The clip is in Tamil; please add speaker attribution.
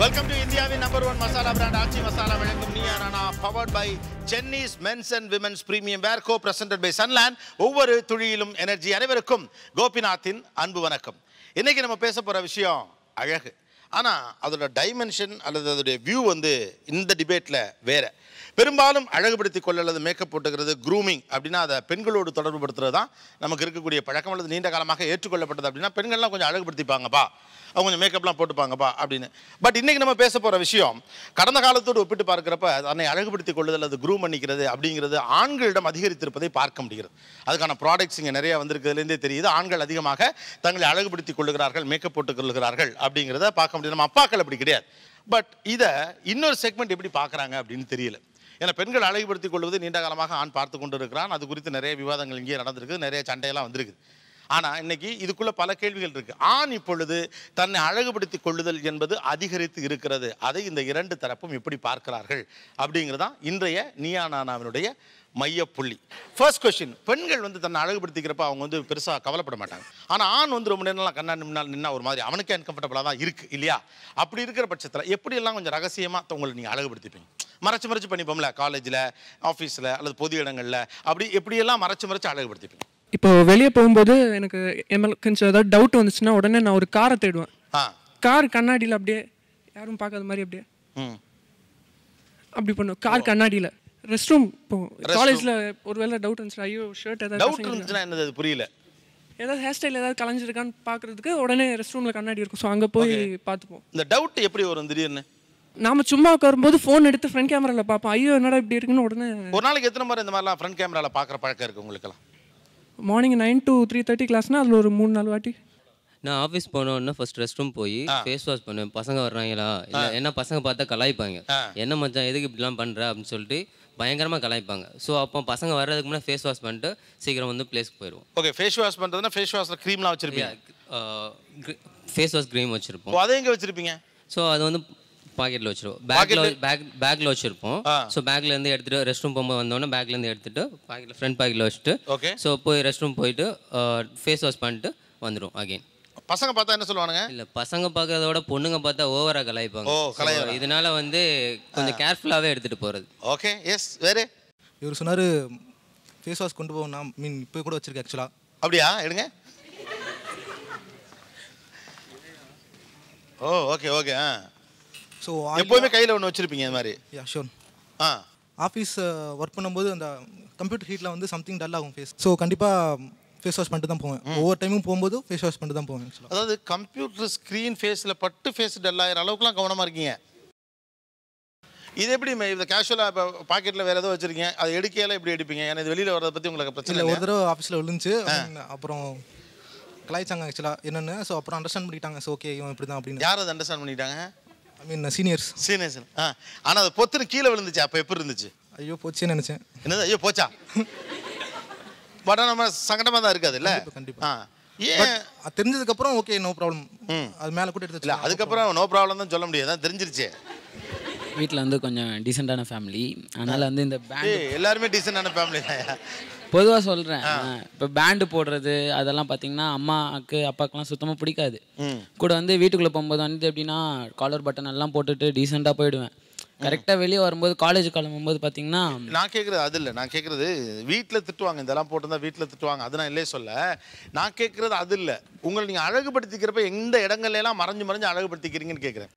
Speaker 1: Welcome to India's #1 masala brand Aachi Masala வழங்கும் Neeya Naana powered by Chenni's Men's and Women's Premium Wear co-presented by Sunland. ஒவ்வொரு துளியிலும் எனர்ஜி. அனைவருக்கும் கோபிநாத்தின் அன்பு வணக்கம். இன்னைக்கு நம்ம பேச போற விஷயம் அழகு. ஆனா அதோட டைமென்ஷன் அல்லது அதோட வியூ வந்து இந்த டிபேட்ல வேற. பெரும்பாலும் அழகுபடுத்திக் கொள்ள அல்லது மேக்கப் போட்டுக்கிறது க்ரூமிங் அப்படின்னா அதை பெண்களோடு தொடர்பு படுத்துறது தான் நமக்கு இருக்கக்கூடிய பழக்கம் அல்லது நீண்ட காலமாக ஏற்றுக்கொள்ளப்பட்டது. அப்படின்னா பெண்கள்லாம் கொஞ்சம் அழகுபடுத்திப்பாங்கப்பா, அவங்க கொஞ்சம் மேக்கப்லாம் போட்டுப்பாங்கப்பா அப்படின்னு. பட் இன்றைக்கி நம்ம பேச போகிற விஷயம் கடந்த காலத்தோடு ஒப்பிட்டு பார்க்குறப்ப தன்னை அழகுபடுத்திக் கொள்ளுதல் அல்லது க்ரூம் பண்ணிக்கிறது அப்படிங்கிறது ஆண்களிடம் அதிகரித்திருப்பதை பார்க்க முடிகிறது. அதுக்கான ப்ராடக்ட்ஸ் இங்கே நிறையா வந்திருக்கிறதுலேருந்தே தெரியுது. ஆண்கள் அதிகமாக தங்களை அழகுபடுத்திக் கொள்ளுகிறார்கள், மேக்கப் போட்டுக் கொள்ளுகிறார்கள் அப்படிங்கிறத பார்க்க முடியும். நம்ம அப்பாக்கள் அப்படி கிடையாது. பட் இதை இன்னொரு செக்மெண்ட் எப்படி பார்க்குறாங்க அப்படின்னு தெரியல. ஏன்னா பெண்கள் அழகுபடுத்திக் கொள்வது நீண்ட காலமாக ஆண் பார்த்து கொண்டு இருக்கிறான். அது குறித்து நிறைய விவாதங்கள் இங்கே நடந்திருக்கு, நிறைய சண்டையெல்லாம் வந்திருக்குது. ஆனால் இன்னைக்கு இதுக்குள்ள பல கேள்விகள் இருக்கு. ஆண் இப்பொழுது தன்னை அழகுபடுத்திக் கொள்ளுதல் என்பது அதிகரித்து இருக்கிறது. அதை இந்த இரண்டு தரப்பும் எப்படி பார்க்கிறார்கள் அப்படிங்கிறதான் இன்றைய நீயா நானாவினுடைய மையப்புள்ளி. ஃபர்ஸ்ட் கொஸ்டின், பெண்கள் வந்து தன்னை அழகுபடுத்திக்கிறப்ப அவங்க வந்து பெருசாக கவலைப்பட மாட்டாங்க. ஆனால் ஆண் வந்து ரொம்ப நேரம்லாம் கண்ணா முன்னால் நின்னா ஒரு மாதிரி அவனுக்கே அன்கம்ஃபர்டபுளாக தான் இருக்குது இல்லையா? அப்படி இருக்கிற பட்சத்தில் எப்படியெல்லாம் கொஞ்சம் ரகசியமாக உங்களை நீங்கள் அழகுபடுத்திப்பீங்க? மறைச்சு பண்ணிப்போம்ல, காலேஜில், ஆஃபீஸில் அல்லது பொது இடங்களில், அப்படி எப்படியெல்லாம் மறைச்சு அழகுபடுத்திப்பீங்க?
Speaker 2: இப்போ வெளியே போகும்போது எனக்கு கொஞ்சம் ஏதாவது டவுட் வந்துச்சுன்னா உடனே நான் ஒரு காரை தேடுவேன். கார் கண்ணாடியில் அப்படியே யாரும் பார்க்காத மாதிரி அப்படியே அப்படி பண்ணுவேன். கார் கண்ணாடியில் ரெஸ்ட் ரூம் போகும். காலேஜில் ஒரு வேளை டவுட் இருந்துச்சு, ஐயோ ஷர்ட் ஏதாவது
Speaker 1: டவுட் இருந்துச்சுன்னா என்னது அது புரியல.
Speaker 2: ஏதாவது ஹேர் ஸ்டைல் ஏதாவது கலைஞ்சிருக்கான்னு பார்க்கறதுக்கு உடனே ரெஸ்ட் ரூமில் கண்ணாடி இருக்கும். ஸோ அங்கே போய் பார்த்துப்போம்.
Speaker 1: இந்த டவுட் எப்படி வரும் திடீர்னு?
Speaker 2: நாம சும்மா உட்காரும்போது ஃபோன் எடுத்து ஃப்ரண்ட் கேமராவில் பார்ப்போம். ஐயோ என்னடா இப்படி இருக்குன்னு உடனே.
Speaker 1: ஒரு நாளைக்கு எத்தனை மாதிரி இந்த மாதிரிலாம் ஃப்ரண்ட் கேமராவில் பார்க்குற பழக்கம் இருக்குது உங்களுக்கெல்லாம்?
Speaker 2: மார்னிங் 9 to 3:30 கிளாஸ்னால் அதில் ஒரு 3-4 வாட்டி.
Speaker 3: நான் ஆஃபீஸ் போனோன்னா ஃபர்ஸ்ட் ரெஸ்ட் ரூம் போய் ஃபேஸ் வாஷ் பண்ணுவேன். பசங்க வர்றாங்களா இல்லை என்ன பசங்க பார்த்தா கலாய்ப்பாங்க. என்ன மச்சான் எதுக்கு இப்படிலாம் பண்ணுற அப்படின்னு சொல்லிட்டு பயங்கரமாக கலாய்ப்பாங்க. ஸோ அப்போ பசங்க வர்றதுக்கு முன்னாடி ஃபேஸ் வாஷ் பண்ணிட்டு சீக்கிரம் வந்து பிளேஸ்க்கு போயிடுவோம்.
Speaker 1: ஓகே, ஃபேஸ் வாஷ் பண்ணுறதுனா ஃபேஸ் வாஷில் க்ரீம்லாம் வச்சுருப்பீங்க?
Speaker 3: ஃபேஸ் வாஷ் க்ரீம் வச்சுருப்போம்.
Speaker 1: அதை எங்கே வச்சுருப்பீங்க?
Speaker 3: ஸோ அது வந்து பாக்கெட்டில் வச்சுருவோம். பேக்கில் வச்சுருப்போம். ஸோ பேக்லேருந்து எடுத்துகிட்டு ரெஸ்ட் ரூம் போகும்போது வந்தோடனே பேக்லேருந்து எடுத்துகிட்டு பாக்கெட்டில் ஃப்ரண்ட் பாக்கெட்டில் வச்சுட்டு
Speaker 1: ஓகே.
Speaker 3: ஸோ போய் ரெஸ்ட் ரூம் போயிட்டு ஃபேஸ் வாஷ் பண்ணிட்டு வந்துடும் அகெயின்.
Speaker 1: பசங்க பார்த்தா என்ன சொல்லுவானுங்க?
Speaker 3: இல்லை பசங்க பார்க்கறத விட பொண்ணுங்க பார்த்தா ஓவராக கலாய்ப்பாங்க. இதனால வந்து கொஞ்சம் கேர்ஃபுல்லாகவே எடுத்துகிட்டு போகிறது.
Speaker 1: Okay, yes. வேறு
Speaker 4: இவர் சொன்னார் ஃபேஸ் வாஷ் கொண்டு போகணும். நான் மீன் இப்போ கூட வச்சுருக்கேன் ஆக்சுவலாக.
Speaker 1: அப்படியா? எடுங்க. ஓ ஓகே ஓகே. ஸோ எப்போதுமே கையில் ஒன்று வச்சுருப்பீங்க இது மாதிரி?
Speaker 4: யா ஷோர். ஆஃபீஸ் ஒர்க் பண்ணும்போது அந்த கம்ப்யூட்டர் ஹீட்டில் வந்து சம்திங் டல் ஆகும் ஃபேஸ். ஸோ கண்டிப்பாக ஃபேஸ் வாஷ் பண்ணிட்டு தான் போவேன். ஒவ்வொரு டைமும் போகும்போது ஃபேஸ் வாஷ் பண்ணிட்டு தான் போவேன் ஆக்சுவலாக.
Speaker 1: அதாவது கம்ப்யூட்டர் ஸ்க்ரீன் ஃபேஸில் பட்டு ஃபேஸ் டல் ஆகிற அளவுக்குலாம் கவனமாக இருக்கீங்க. இது எப்படி இந்த கேஷுவலாக இப்போ பாக்கெட்டில் வேறு ஏதோ வச்சுருக்கீங்க, அதை எடுக்கையால எப்படி எடுப்பீங்க? ஏன்னா இது வெளியில் வரதை பற்றி உங்களுக்கு பிரச்சனை இல்லை?
Speaker 4: ஒரு தடவை ஆஃபீஸில் விழுந்துச்சு, அப்புறம் கலாய்ச்சாங்க ஆக்சுவலாக என்னென்னு. ஸோ அப்புறம் அண்டர்ஸ்டாண்ட் பண்ணிட்டாங்க. ஸோ ஓகே இவன் இப்படி தான் அப்படின்னு.
Speaker 1: யார் அதை அண்டர்ஸ்டாண்ட் பண்ணிட்டாங்க?
Speaker 4: ஐ மீன் சீனியர்ஸ்.
Speaker 1: ஆனால் அது பொத்துன்னு கீழே விழுந்துச்சு. அப்போ எப்படி இருந்துச்சு?
Speaker 4: ஐயோ போச்சேன்னு நினச்சேன்.
Speaker 1: என்னது ஐயோ போச்சா? பட் நம்ம சங்கடமாக தான் இருக்காது இல்லை?
Speaker 4: கண்டிப்பாக. ஏன் தெரிஞ்சதுக்கப்புறம் ஓகே நோ ப்ராப்ளம். அது மேலே கூட எடுத்து
Speaker 1: இல்லை, அதுக்கப்புறம் நோ ப்ராப்ளம் தான் சொல்ல முடியாது, தெரிஞ்சிருச்சு.
Speaker 5: வீட்டில் வந்து கொஞ்சம் டீசெண்டான ஃபேமிலி, அதனால் வந்து இந்த பேண்ட்
Speaker 1: எல்லாருமே டீசெண்டான ஃபேமிலி தான்.
Speaker 5: பொதுவாக சொல்கிறேன். இப்போ பேண்டு போடுறது அதெல்லாம் பார்த்தீங்கன்னா அம்மாவுக்கு அப்பாவுக்குலாம் சுத்தமாக பிடிக்காது. கூட வந்து வீட்டுக்குள்ளே போகும்போது வந்து எப்படின்னா காலர் பட்டன் எல்லாம் போட்டுட்டு டீசெண்டாக போயிடுவேன். கரெக்டாக வெளியே வரும்போது காலேஜ் கிளம்பும்போது பார்த்தீங்கன்னா
Speaker 1: நான் கேட்குறது அது இல்லை. நான் கேட்குறது வீட்டில் திட்டுவாங்க, இதெல்லாம் போட்டுருந்தா வீட்டில் திட்டுவாங்க, அது நான் இல்லையே சொல்ல. நான் கேட்குறது அது இல்லை. உங்களை நீங்கள் அழகுபடுத்திக்கிறப்ப எந்த இடங்கள்லாம் மறைஞ்சு அழகுபடுத்திக்கிறீங்கன்னு கேட்குறேன்.